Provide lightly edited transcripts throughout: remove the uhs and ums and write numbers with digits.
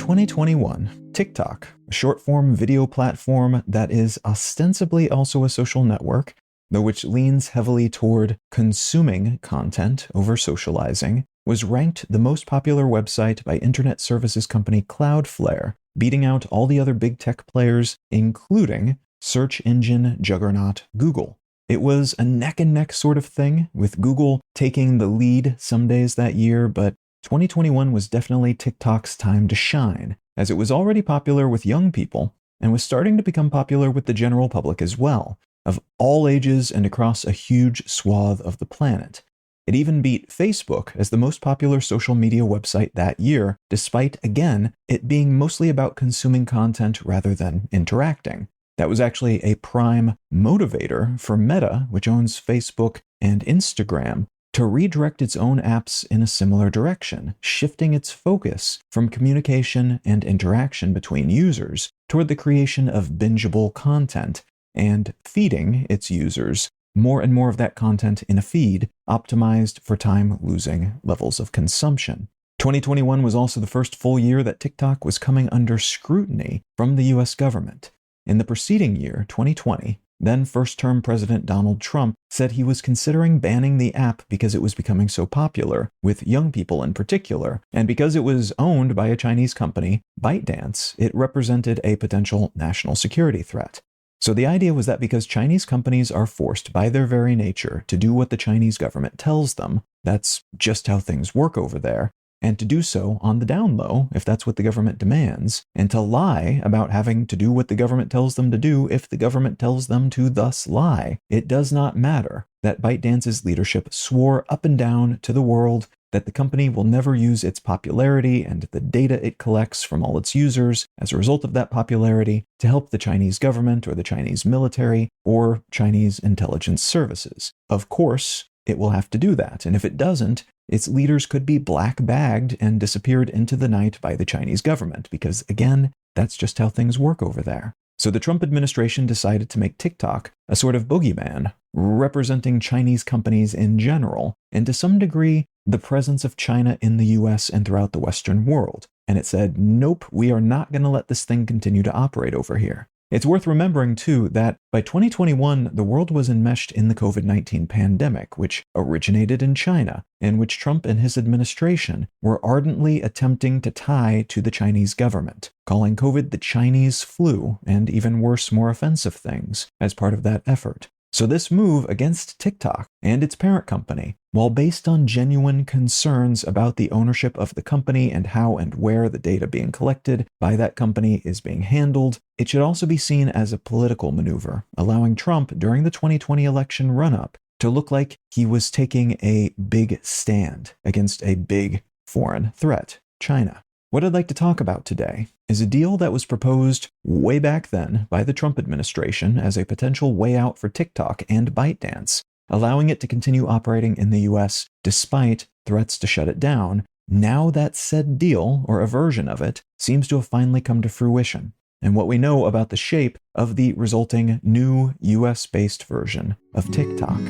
2021, TikTok, a short-form video platform that is ostensibly also a social network, though which leans heavily toward consuming content over socializing, was ranked the most popular website by internet services company Cloudflare, beating out all the other big tech players, including search engine juggernaut Google. It was a neck-and-neck sort of thing, with Google taking the lead some days that year, but 2021 was definitely TikTok's time to shine, as it was already popular with young people, and was starting to become popular with the general public as well, of all ages and across a huge swath of the planet. It even beat Facebook as the most popular social media website that year, despite, again, it being mostly about consuming content rather than interacting. That was actually a prime motivator for Meta, which owns Facebook and Instagram, to redirect its own apps in a similar direction, shifting its focus from communication and interaction between users toward the creation of bingeable content, and feeding its users more and more of that content in a feed optimized for time-losing levels of consumption. 2021 was also the first full year that TikTok was coming under scrutiny from the US government. In the preceding year, 2020, then first-term President Donald Trump said he was considering banning the app because it was becoming so popular, with young people in particular, and because it was owned by a Chinese company, ByteDance, it represented a potential national security threat. So the idea was that because Chinese companies are forced by their very nature to do what the Chinese government tells them, that's just how things work over there, and to do so on the down low if that's what the government demands, and to lie about having to do what the government tells them to do if the government tells them to thus lie. It does not matter that ByteDance's leadership swore up and down to the world that the company will never use its popularity and the data it collects from all its users as a result of that popularity to help the Chinese government or the Chinese military or Chinese intelligence services. Of course, it will have to do that, and if it doesn't, its leaders could be black-bagged and disappeared into the night by the Chinese government, because again, that's just how things work over there. So the Trump administration decided to make TikTok a sort of boogeyman, representing Chinese companies in general, and to some degree, the presence of China in the US and throughout the Western world. And it said, nope, we are not going to let this thing continue to operate over here. It's worth remembering, too, that by 2021, the world was enmeshed in the COVID-19 pandemic, which originated in China, and which Trump and his administration were ardently attempting to tie to the Chinese government, calling COVID the Chinese flu, and even worse, more offensive things, as part of that effort. So this move against TikTok and its parent company, while based on genuine concerns about the ownership of the company and how and where the data being collected by that company is being handled, it should also be seen as a political maneuver, allowing Trump during the 2020 election run-up to look like he was taking a big stand against a big foreign threat, China. What I'd like to talk about today is a deal that was proposed way back then by the Trump administration as a potential way out for TikTok and ByteDance, allowing it to continue operating in the US despite threats to shut it down. Now that said deal, or a version of it, seems to have finally come to fruition, and what we know about the shape of the resulting new US-based version of TikTok.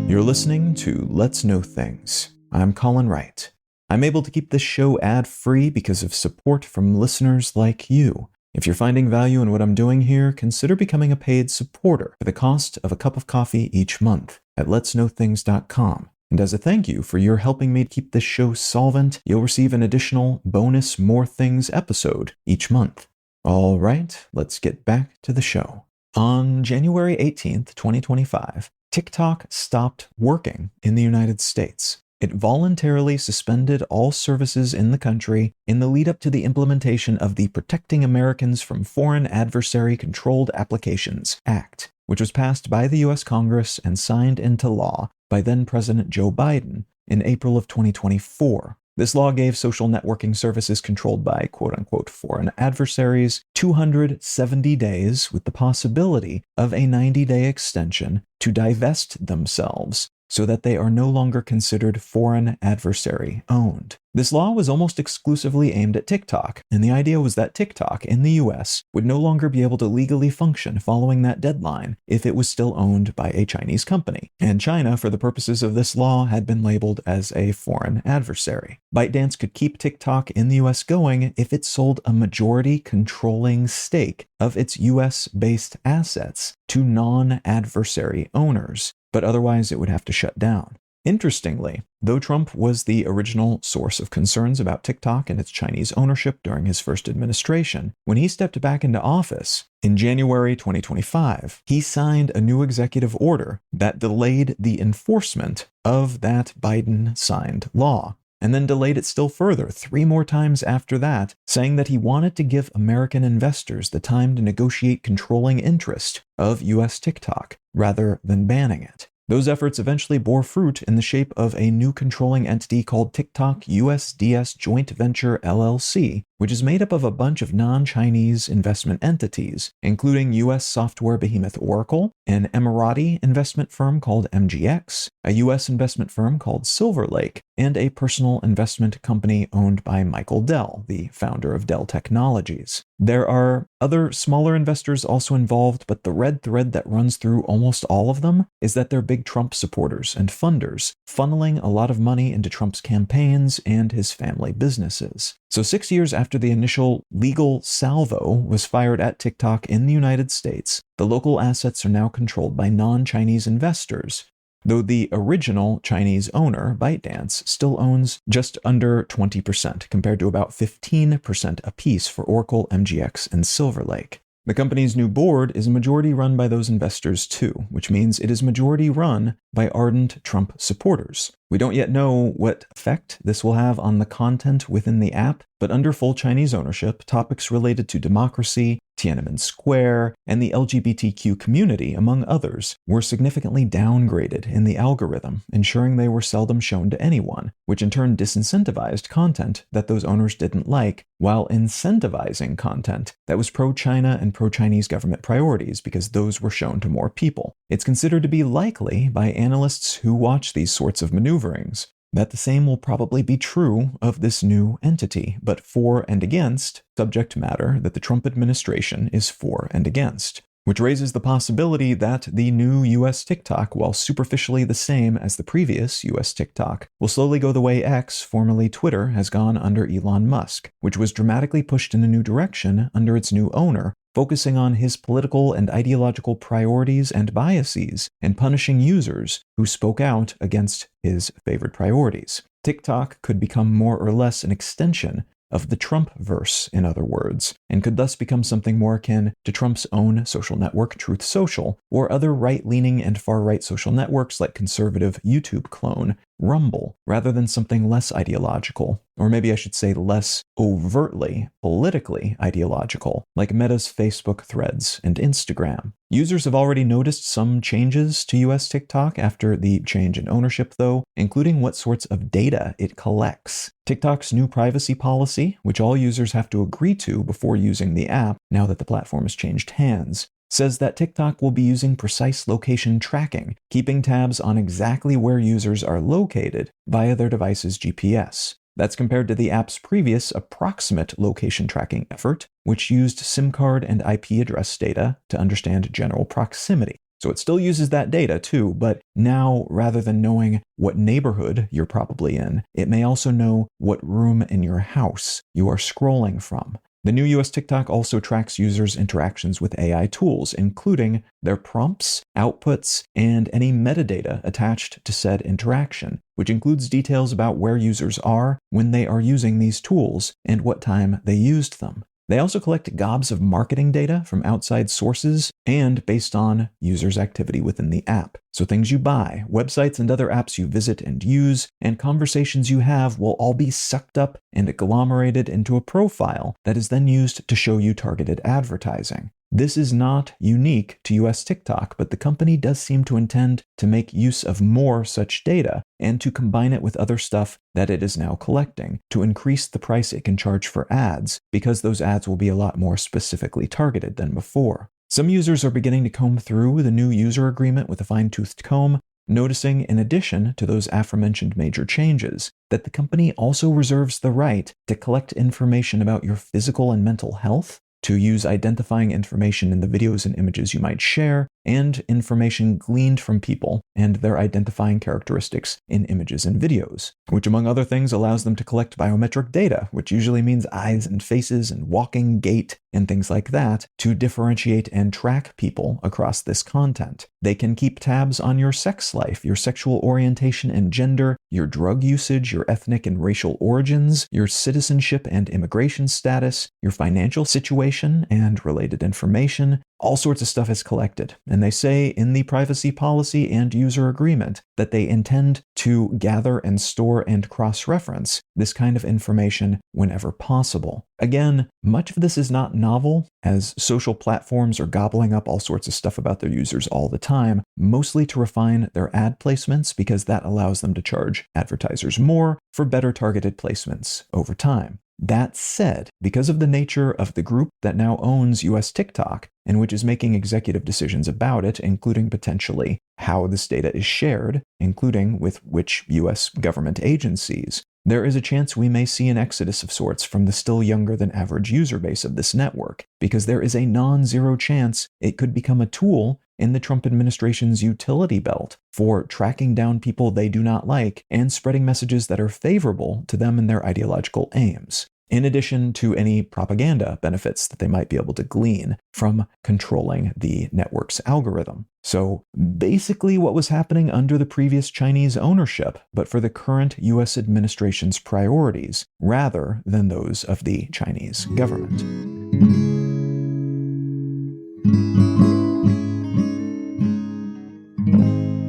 You're listening to Let's Know Things. I'm Colin Wright. I'm able to keep this show ad-free because of support from listeners like you. If you're finding value in what I'm doing here, consider becoming a paid supporter for the cost of a cup of coffee each month at letsknowthings.com. And as a thank you for your helping me keep this show solvent, you'll receive an additional bonus More Things episode each month. All right, let's get back to the show. On January 18th, 2025, TikTok stopped working in the United States. It voluntarily suspended all services in the country in the lead up to the implementation of the Protecting Americans from Foreign Adversary Controlled Applications Act, which was passed by the US Congress and signed into law by then-President Joe Biden in April of 2024. This law gave social networking services controlled by quote-unquote foreign adversaries 270 days with the possibility of a 90-day extension to divest themselves so that they are no longer considered foreign adversary owned. This law was almost exclusively aimed at TikTok, and the idea was that TikTok in the US would no longer be able to legally function following that deadline if it was still owned by a Chinese company. And China, for the purposes of this law, had been labeled as a foreign adversary. ByteDance could keep TikTok in the US going if it sold a majority controlling stake of its US-based assets to non-adversary owners, but otherwise it would have to shut down. Interestingly, though Trump was the original source of concerns about TikTok and its Chinese ownership during his first administration, when he stepped back into office in January 2025, he signed a new executive order that delayed the enforcement of that Biden-signed law, and then delayed it still further 3 more times after that, saying that he wanted to give American investors the time to negotiate controlling interest of US TikTok rather than banning it. Those efforts eventually bore fruit in the shape of a new controlling entity called TikTok USDS Joint Venture LLC, which is made up of a bunch of non-Chinese investment entities, including US software behemoth Oracle, an Emirati investment firm called MGX, a US investment firm called Silver Lake, and a personal investment company owned by Michael Dell, the founder of Dell Technologies. There are other smaller investors also involved, but the red thread that runs through almost all of them is that they're big Trump supporters and funders, funneling a lot of money into Trump's campaigns and his family businesses. So 6 years after the initial legal salvo was fired at TikTok in the United States, the local assets are now controlled by non-Chinese investors, though the original Chinese owner, ByteDance, still owns just under 20%, compared to about 15% apiece for Oracle, MGX, and Silver Lake. The company's new board is majority run by those investors too, which means it is majority run by ardent Trump supporters. We don't yet know what effect this will have on the content within the app, but under full Chinese ownership, topics related to democracy, Tiananmen Square, and the LGBTQ community, among others, were significantly downgraded in the algorithm, ensuring they were seldom shown to anyone, which in turn disincentivized content that those owners didn't like, while incentivizing content that was pro-China and pro-Chinese government priorities, because those were shown to more people. It's considered to be likely by analysts who watch these sorts of maneuverings that the same will probably be true of this new entity, but for and against subject matter that the Trump administration is for and against, which raises the possibility that the new US TikTok, while superficially the same as the previous US TikTok, will slowly go the way X, formerly Twitter, has gone under Elon Musk, which was dramatically pushed in a new direction under its new owner, focusing on his political and ideological priorities and biases, and punishing users who spoke out against his favored priorities. TikTok could become more or less an extension of the Trump-verse, in other words, and could thus become something more akin to Trump's own social network, Truth Social, or other right-leaning and far-right social networks like conservative YouTube clone Rumble, rather than something less ideological, or maybe I should say less overtly politically ideological, like Meta's Facebook Threads and Instagram. Users have already noticed some changes to US TikTok after the change in ownership, though, including what sorts of data it collects. TikTok's new privacy policy, which all users have to agree to before using the app, now that the platform has changed hands, says that TikTok will be using precise location tracking, keeping tabs on exactly where users are located via their device's GPS. That's compared to the app's previous approximate location tracking effort, which used SIM card and IP address data to understand general proximity. So it still uses that data too, but now rather than knowing what neighborhood you're probably in, it may also know what room in your house you are scrolling from. The new US TikTok also tracks users' interactions with AI tools, including their prompts, outputs, and any metadata attached to said interaction, which includes details about where users are when they are using these tools and what time they used them. They also collect gobs of marketing data from outside sources and based on users' activity within the app. So things you buy, websites and other apps you visit and use, and conversations you have will all be sucked up and agglomerated into a profile that is then used to show you targeted advertising. This is not unique to US TikTok, but the company does seem to intend to make use of more such data and to combine it with other stuff that it is now collecting to increase the price it can charge for ads, because those ads will be a lot more specifically targeted than before. Some users are beginning to comb through the new user agreement with a fine-toothed comb, noticing, in addition to those aforementioned major changes, that the company also reserves the right to collect information about your physical and mental health, to use identifying information in the videos and images you might share, and information gleaned from people and their identifying characteristics in images and videos, which among other things allows them to collect biometric data, which usually means eyes and faces and walking gait and things like that, to differentiate and track people across this content. They can keep tabs on your sex life, your sexual orientation and gender, your drug usage, your ethnic and racial origins, your citizenship and immigration status, your financial situation and related information. All sorts of stuff is collected, and they say in the privacy policy and user agreement that they intend to gather and store and cross-reference this kind of information whenever possible. Again, much of this is not novel, as social platforms are gobbling up all sorts of stuff about their users all the time, mostly to refine their ad placements because that allows them to charge advertisers more for better targeted placements over time. That said, because of the nature of the group that now owns US TikTok, and which is making executive decisions about it, including potentially how this data is shared, including with which US government agencies, there is a chance we may see an exodus of sorts from the still younger than average user base of this network, because there is a non-zero chance it could become a tool in the Trump administration's utility belt for tracking down people they do not like and spreading messages that are favorable to them and their ideological aims, in addition to any propaganda benefits that they might be able to glean from controlling the network's algorithm. So basically what was happening under the previous Chinese ownership, but for the current US administration's priorities, rather than those of the Chinese government.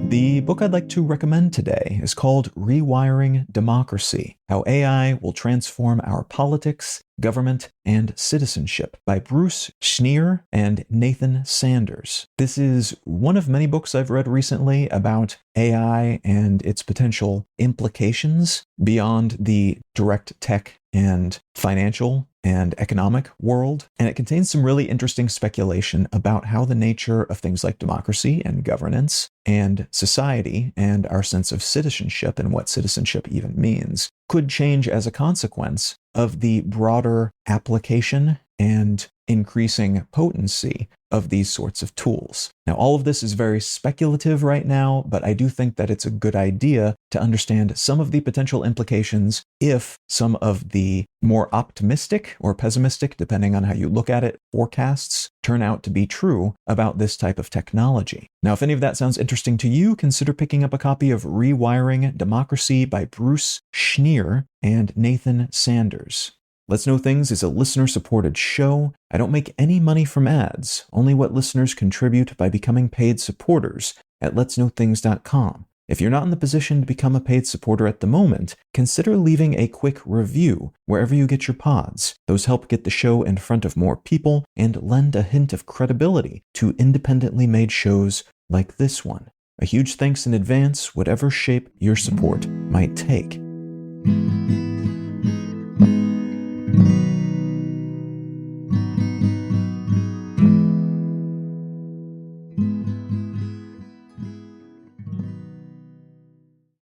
The book I'd like to recommend today is called Rewiring Democracy: How AI Will Transform Our Politics, Government, and Citizenship by Bruce Schneier and Nathan Sanders. This is one of many books I've read recently about AI and its potential implications beyond the direct tech and financial and economic world, and it contains some really interesting speculation about how the nature of things like democracy and governance and society and our sense of citizenship and what citizenship even means could change as a consequence of the broader application and increasing potency of these sorts of tools. Now, all of this is very speculative right now, but I do think that it's a good idea to understand some of the potential implications if some of the more optimistic or pessimistic, depending on how you look at it, forecasts turn out to be true about this type of technology. Now, if any of that sounds interesting to you, consider picking up a copy of Rewiring Democracy by Bruce Schneier and Nathan Sanders. Let's Know Things is a listener-supported show. I don't make any money from ads, only what listeners contribute by becoming paid supporters at letsknowthings.com. If you're not in the position to become a paid supporter at the moment, consider leaving a quick review wherever you get your pods. Those help get the show in front of more people and lend a hint of credibility to independently made shows like this one. A huge thanks in advance, whatever shape your support might take.